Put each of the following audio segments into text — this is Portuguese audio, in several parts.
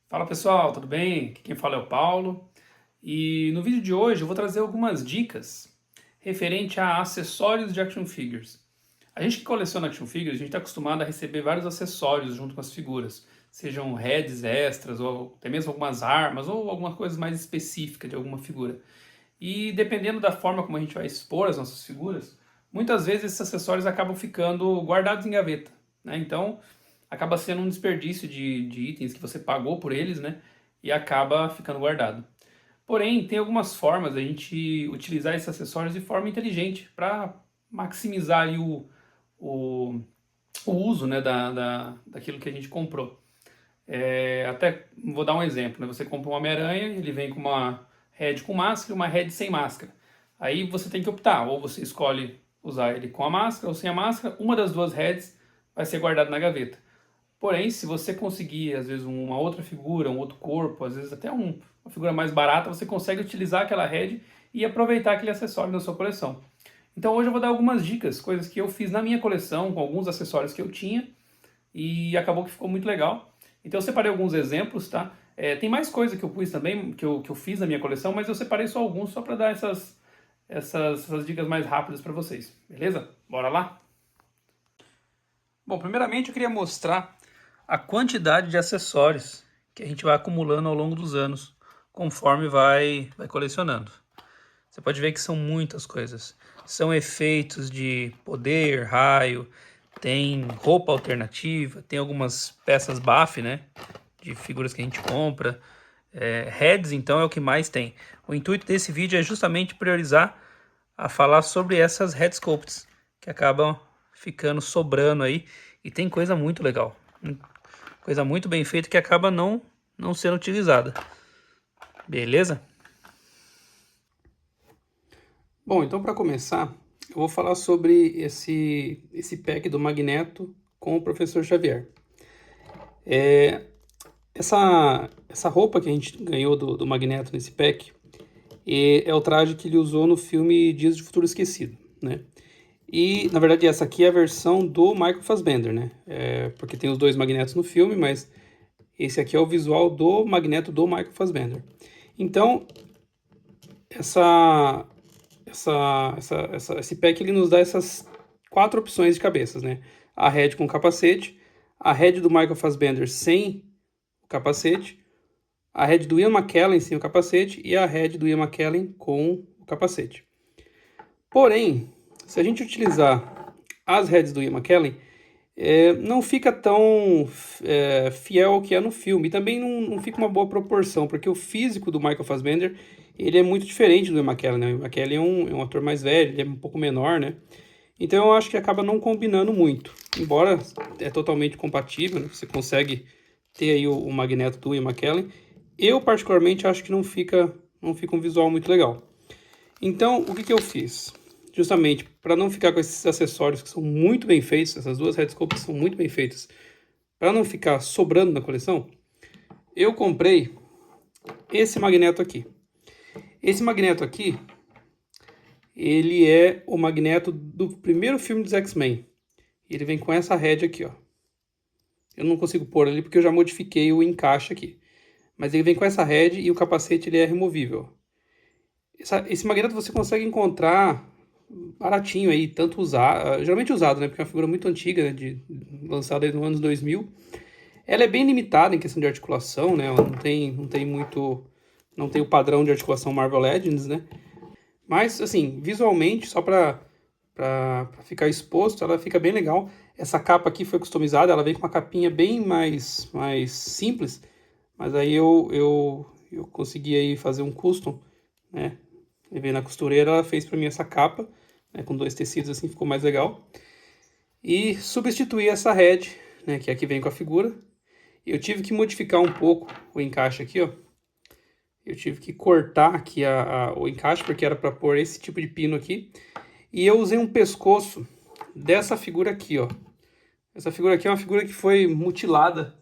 Fala pessoal, tudo bem? Aqui quem fala é o Paulo e no vídeo de hoje eu vou trazer algumas dicas referente a acessórios de action figures. A gente que coleciona action figures, a gente está acostumado a receber vários acessórios junto com as figuras, sejam heads extras ou até mesmo algumas armas ou algumas coisas mais específicas de alguma figura. E dependendo da forma como a gente vai expor as nossas figuras, muitas vezes esses acessórios acabam ficando guardados em gaveta, né? Então acaba sendo um desperdício de itens que você pagou por eles, né? E acaba ficando guardado. Porém, tem algumas formas da gente utilizar esses acessórios de forma inteligente para maximizar aí o uso, né, daquilo que a gente comprou. Até vou dar um exemplo, né? Você compra um Homem-Aranha, ele vem com uma head com máscara e uma head sem máscara. Aí você tem que optar, ou você escolhe usar ele com a máscara ou sem a máscara, uma das duas heads vai ser guardada na gaveta. Porém, se você conseguir, às vezes, uma outra figura, um outro corpo, às vezes até uma figura mais barata, você consegue utilizar aquela head e aproveitar aquele acessório da sua coleção. Então hoje eu vou dar algumas dicas, coisas que eu fiz na minha coleção, com alguns acessórios que eu tinha, e acabou que ficou muito legal. Então eu separei alguns exemplos, tá? Tem mais coisa que eu pus também, que eu fiz na minha coleção, mas eu separei só alguns, só para dar essas dicas mais rápidas para vocês, beleza? Bora lá? Bom, primeiramente eu queria mostrar a quantidade de acessórios que a gente vai acumulando ao longo dos anos, conforme vai colecionando. Você pode ver que são muitas coisas. São efeitos de poder, raio, tem roupa alternativa, tem algumas peças buff, né? De figuras que a gente compra. Heads, então, é o que mais tem. O intuito desse vídeo é justamente priorizar a falar sobre essas head sculpts, que acabam ficando sobrando aí. E tem coisa muito legal. Coisa muito bem feita que acaba não sendo utilizada. Beleza? Bom, então para começar, eu vou falar sobre esse pack do Magneto com o Professor Xavier. Essa roupa que a gente ganhou do Magneto nesse pack é o traje que ele usou no filme Dias de Futuro Esquecido, né? E, na verdade, essa aqui é a versão do Michael Fassbender, né? Porque tem os dois Magnetos no filme, mas esse aqui é o visual do Magneto do Michael Fassbender. Então, esse pack ele nos dá essas 4 opções de cabeças, né? A head com capacete, a head do Michael Fassbender sem o capacete, a head do Ian McKellen sem o capacete e a head do Ian McKellen com o capacete. Porém, se a gente utilizar as heads do Ian McKellen, não fica tão fiel ao que é no filme. E também não fica uma boa proporção, porque o físico do Michael Fassbender ele é muito diferente do Ian McKellen, né? O Ian McKellen é um ator mais velho, ele é um pouco menor, né? Então eu acho que acaba não combinando muito. Embora é totalmente compatível, né? Você consegue ter aí o Magneto do Ian McKellen. Eu particularmente acho que não fica um visual muito legal. Então o que eu fiz? Justamente para não ficar com esses acessórios que são muito bem feitos, essas duas headscopes são muito bem feitas, para não ficar sobrando na coleção, eu comprei esse Magneto aqui. Esse Magneto aqui, ele é o Magneto do primeiro filme dos X-Men. Ele vem com essa head aqui, ó. Eu não consigo pôr ali porque eu já modifiquei o encaixe aqui. Mas ele vem com essa head e o capacete ele é removível. Esse Magneto você consegue encontrar baratinho aí, tanto usado, geralmente usado, né? Porque é uma figura muito antiga, né? Lançada aí nos anos 2000. Ela é bem limitada em questão de articulação, né? Ela não tem o padrão de articulação Marvel Legends, né? Mas, assim, visualmente, só para ficar exposto, ela fica bem legal. Essa capa aqui foi customizada, ela vem com uma capinha bem mais simples, mas aí eu consegui aí fazer um custom, né? Levei na costureira, ela fez para mim essa capa, né, com 2 tecidos assim, ficou mais legal. E substituí essa head, né, que é a que vem com a figura. Eu tive que modificar um pouco o encaixe aqui, ó. Eu tive que cortar aqui o encaixe, porque era para pôr esse tipo de pino aqui. E eu usei um pescoço dessa figura aqui, ó. Essa figura aqui é uma figura que foi mutilada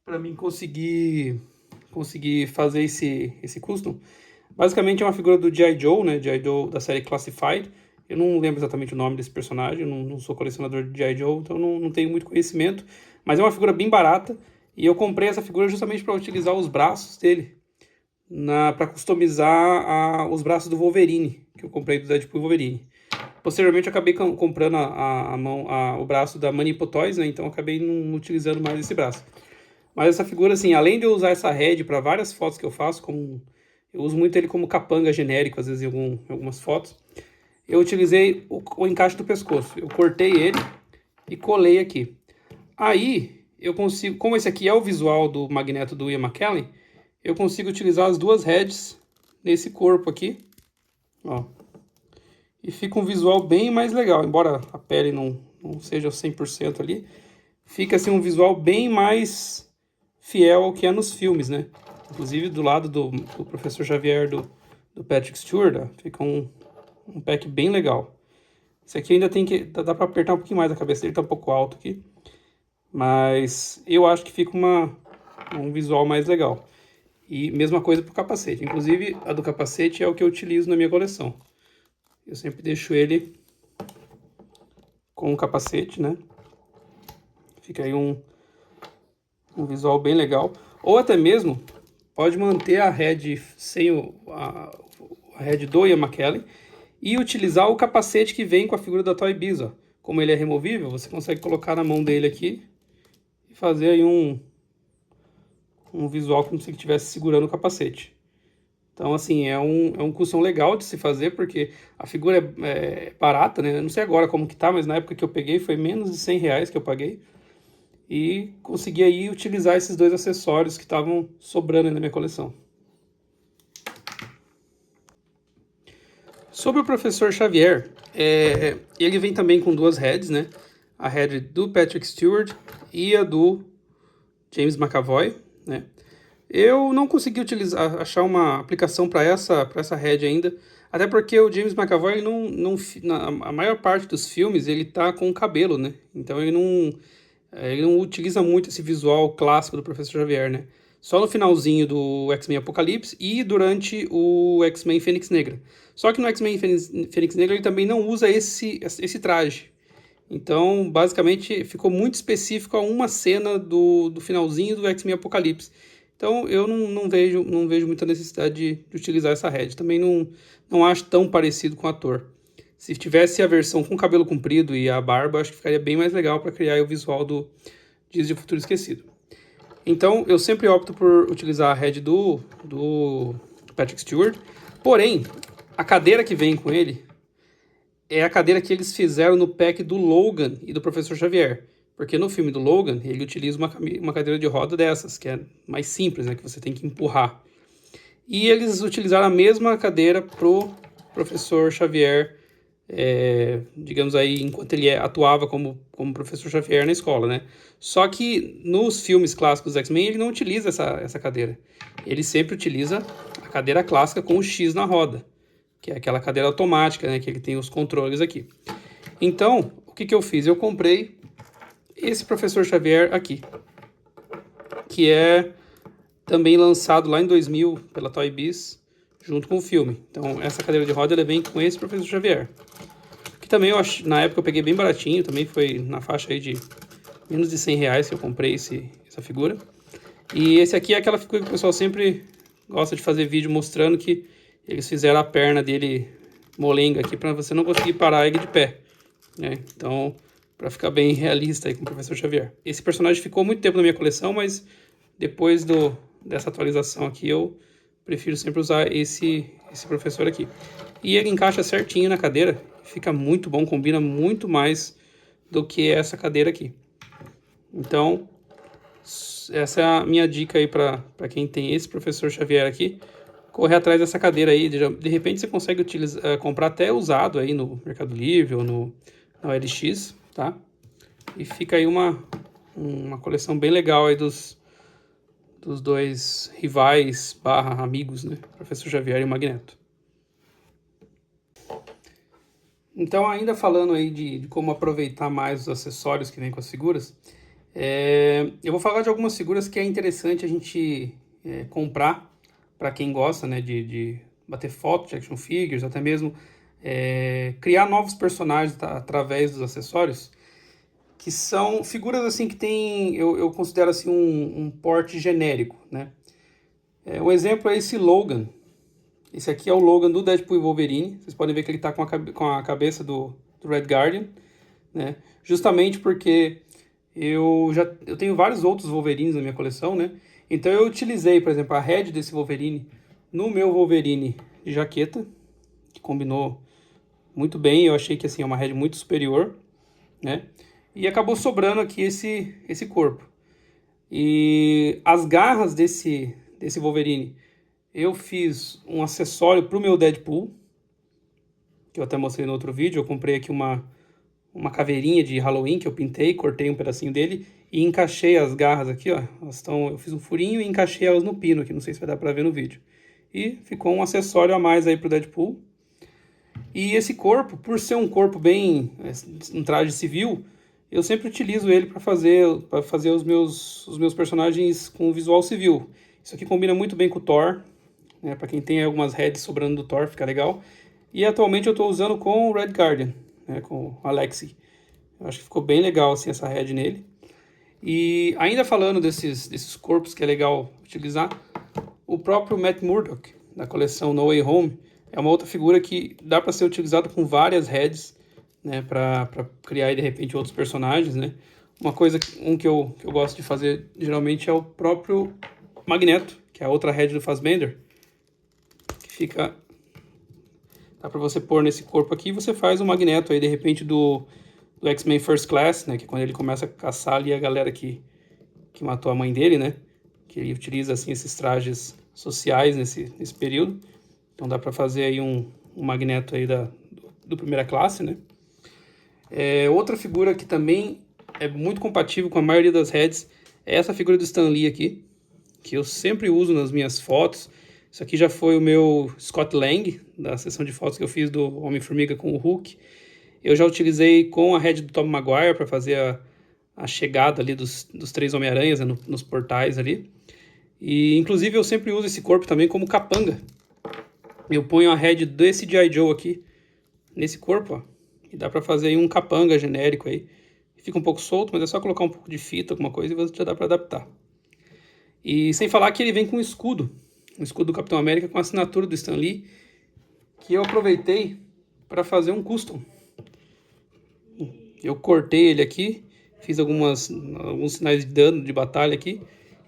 para mim conseguir fazer esse custom. Basicamente é uma figura do G.I. Joe, né? G.I. Joe da série Classified. Eu não lembro exatamente o nome desse personagem, eu não sou colecionador de G.I. Joe, então não tenho muito conhecimento. Mas é uma figura bem barata E eu comprei essa figura justamente para utilizar os braços dele, para customizar os braços do Wolverine, que eu comprei do Deadpool Wolverine. Posteriormente eu acabei comprando o braço da Manipo Toys, né? Então eu acabei não utilizando mais esse braço. Mas essa figura, assim, além de eu usar essa head para várias fotos que eu faço, eu uso muito ele como capanga genérico, às vezes em algumas fotos, eu utilizei o encaixe do pescoço. Eu cortei ele e colei aqui. Aí eu consigo, como esse aqui é o visual do Magneto do Ian McKellen, eu consigo utilizar as duas heads nesse corpo aqui, ó. E fica um visual bem mais legal, embora a pele não seja 100% ali, fica assim um visual bem mais fiel ao que é nos filmes, né? Inclusive do lado do Professor Xavier do Patrick Stewart, ó, fica um pack bem legal. Esse aqui ainda dá para apertar um pouquinho mais a cabeça dele, tá um pouco alto aqui, mas eu acho que fica um visual mais legal. E mesma coisa pro capacete, inclusive a do capacete é o que eu utilizo na minha coleção. Eu sempre deixo ele com o capacete, né? Fica aí um visual bem legal. Ou até mesmo, pode manter a head sem a head do Ian McKellen e utilizar o capacete que vem com a figura da Toy Biz, ó. Como ele é removível, você consegue colocar na mão dele aqui e fazer aí um visual como se ele estivesse segurando o capacete. Então, assim, é um custom legal de se fazer, porque a figura é barata, né? Eu não sei agora como que tá, mas na época que eu peguei foi menos de 100 reais que eu paguei. E consegui aí utilizar esses dois acessórios que estavam sobrando aí na minha coleção. Sobre o Professor Xavier, ele vem também com duas heads, né? A head do Patrick Stewart e a do James McAvoy, né? Eu não consegui achar uma aplicação para essa head ainda, até porque o James McAvoy, ele a maior parte dos filmes, ele tá com cabelo, né? Então ele não utiliza muito esse visual clássico do Professor Xavier, né? Só no finalzinho do X-Men Apocalipse e durante o X-Men Fênix Negra. Só que no X-Men Fênix Negra ele também não usa esse traje. Então, basicamente, ficou muito específico a uma cena do finalzinho do X-Men Apocalipse. Então, eu não vejo muita necessidade de utilizar essa head. Também não acho tão parecido com o ator. Se tivesse a versão com cabelo comprido e a barba, acho que ficaria bem mais legal para criar o visual do Dias de Futuro Esquecido. Então, eu sempre opto por utilizar a head do Patrick Stewart. Porém, a cadeira que vem com ele é a cadeira que eles fizeram no pack do Logan e do Professor Xavier. Porque no filme do Logan, ele utiliza uma cadeira de roda dessas, que é mais simples, né? Que você tem que empurrar. E eles utilizaram a mesma cadeira pro Professor Xavier, digamos aí, enquanto ele atuava como Professor Xavier na escola, né? Só que nos filmes clássicos dos X-Men, ele não utiliza essa cadeira. Ele sempre utiliza a cadeira clássica com o X na roda, que é aquela cadeira automática, né? Que ele tem os controles aqui. Então, o que eu fiz? Eu comprei esse Professor Xavier aqui, que é também lançado lá em 2000 pela Toy Biz, junto com o filme. Então, essa cadeira de roda ela vem com esse Professor Xavier. Que também na época eu peguei bem baratinho, também foi na faixa aí de menos de 100 reais que eu comprei essa figura. E esse aqui é aquela figura que o pessoal sempre gosta de fazer vídeo mostrando que eles fizeram a perna dele molenga aqui para você não conseguir parar ele de pé, né? Então, para ficar bem realista aí com o Professor Xavier. Esse personagem ficou muito tempo na minha coleção, mas depois dessa atualização aqui eu prefiro sempre usar esse professor aqui. E ele encaixa certinho na cadeira, fica muito bom, combina muito mais do que essa cadeira aqui. Então, essa é a minha dica aí para quem tem esse Professor Xavier aqui. Correr atrás dessa cadeira aí, de repente você consegue comprar até usado aí no Mercado Livre ou na OLX, tá? E fica aí uma coleção bem legal aí dos dois rivais / amigos, né? Professor Xavier e o Magneto. Então, ainda falando aí de como aproveitar mais os acessórios que vem com as figuras, eu vou falar de algumas figuras que é interessante a gente comprar para quem gosta, né, de bater foto de action figures, até mesmo criar novos personagens através dos acessórios. que são figuras assim que tem, eu considero assim um porte genérico, né? Um exemplo é esse Logan. Esse aqui é o Logan do Deadpool e Wolverine. Vocês podem ver que ele está com a cabeça do Red Guardian, né? Justamente porque eu tenho vários outros Wolverines na minha coleção, né? Então eu utilizei, por exemplo, a head desse Wolverine no meu Wolverine de jaqueta, que combinou muito bem. Eu achei que assim é uma head muito superior, né? E acabou sobrando aqui esse corpo. E as garras desse Wolverine, eu fiz um acessório para o meu Deadpool, que eu até mostrei no outro vídeo. Eu comprei aqui uma caveirinha de Halloween que eu pintei, cortei um pedacinho dele e encaixei as garras aqui, ó. Eu fiz um furinho e encaixei elas no pino aqui, não sei se vai dar para ver no vídeo. E ficou um acessório a mais aí pro Deadpool. E esse corpo, por ser um corpo bem, um traje civil, eu sempre utilizo ele para fazer os meus personagens com visual civil. Isso aqui combina muito bem com o Thor, né? Para quem tem algumas heads sobrando do Thor, fica legal. E atualmente eu estou usando com o Red Guardian, né? Com o Alexei. Eu acho que ficou bem legal assim essa head nele. E ainda falando desses corpos que é legal utilizar, o próprio Matt Murdock, da coleção No Way Home, é uma outra figura que dá para ser utilizado com várias heads, né, para criar de repente outros personagens, né? Uma coisa, que eu gosto de fazer geralmente é o próprio Magneto, que é a outra head do Fassbender, que fica, dá para você pôr nesse corpo aqui e você faz o Magneto aí de repente do X-Men First Class, né, que é quando ele começa a caçar ali a galera que matou a mãe dele, né? Que ele utiliza assim esses trajes sociais nesse período. Então dá para fazer aí um Magneto aí do primeira classe, né? Outra figura que também é muito compatível com a maioria das heads é essa figura do Stan Lee aqui, que eu sempre uso nas minhas fotos. Isso aqui já foi o meu Scott Lang, da sessão de fotos que eu fiz do Homem-Formiga com o Hulk. Eu já utilizei com a head do Tobey Maguire para fazer a chegada ali dos três Homem-Aranhas, né, nos portais ali. E inclusive eu sempre uso esse corpo também como capanga. Eu ponho a head desse G.I. Joe aqui nesse corpo, ó, e dá pra fazer aí um capanga genérico aí. Fica um pouco solto, mas é só colocar um pouco de fita, alguma coisa, e já dá pra adaptar. E sem falar que ele vem com um escudo do Capitão América com a assinatura do Stan Lee, que eu aproveitei para fazer um custom. Eu cortei ele aqui, fiz alguns sinais de dano de batalha aqui,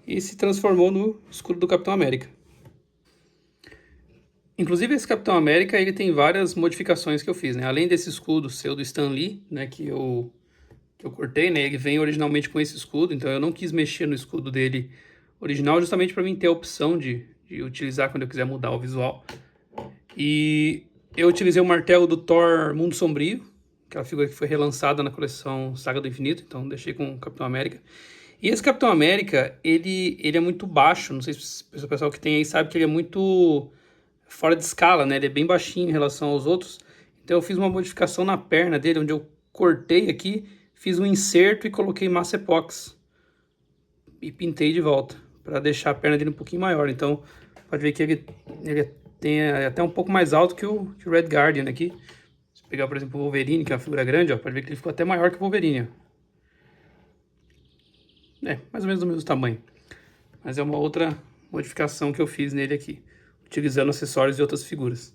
e se transformou no escudo do Capitão América. Inclusive esse Capitão América, ele tem várias modificações que eu fiz, né? Além desse escudo seu do Stan Lee, né, que eu cortei, né? Ele vem originalmente com esse escudo, então eu não quis mexer no escudo dele original, justamente para mim ter a opção de utilizar quando eu quiser mudar o visual. E eu utilizei o martelo do Thor Mundo Sombrio, aquela figura que foi relançada na coleção Saga do Infinito, então deixei com o Capitão América. E esse Capitão América, ele é muito baixo, não sei se o pessoal que tem aí sabe que ele é muito fora de escala, né? Ele é bem baixinho em relação aos outros. Então eu fiz uma modificação na perna dele, onde eu cortei aqui, fiz um inserto e coloquei massa epox. E pintei de volta, para deixar a perna dele um pouquinho maior. Então pode ver que ele tem até um pouco mais alto que o Red Guardian aqui. Se pegar, por exemplo, o Wolverine, que é uma figura grande, ó, pode ver que ele ficou até maior que o Wolverine, ó. Mais ou menos do mesmo tamanho. Mas é uma outra modificação que eu fiz nele aqui, utilizando acessórios de outras figuras.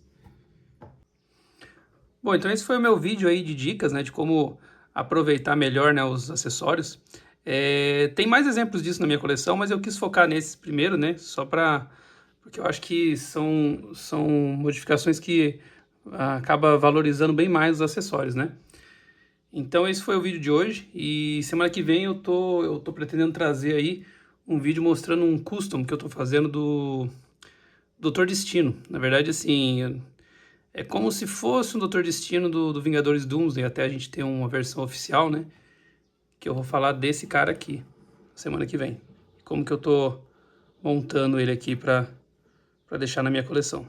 Bom, então esse foi o meu vídeo aí de dicas, né, de como aproveitar melhor, né, os acessórios. Tem mais exemplos disso na minha coleção, mas eu quis focar nesses primeiro, né, porque eu acho que são modificações que acaba valorizando bem mais os acessórios, né. Então esse foi o vídeo de hoje, e semana que vem eu tô pretendendo trazer aí um vídeo mostrando um custom que eu tô fazendo do Doutor Destino. Na verdade, assim, é como se fosse um Doutor Destino do Vingadores Doomsday, até a gente ter uma versão oficial, né? Que eu vou falar desse cara aqui, semana que vem. Como que eu tô montando ele aqui pra deixar na minha coleção.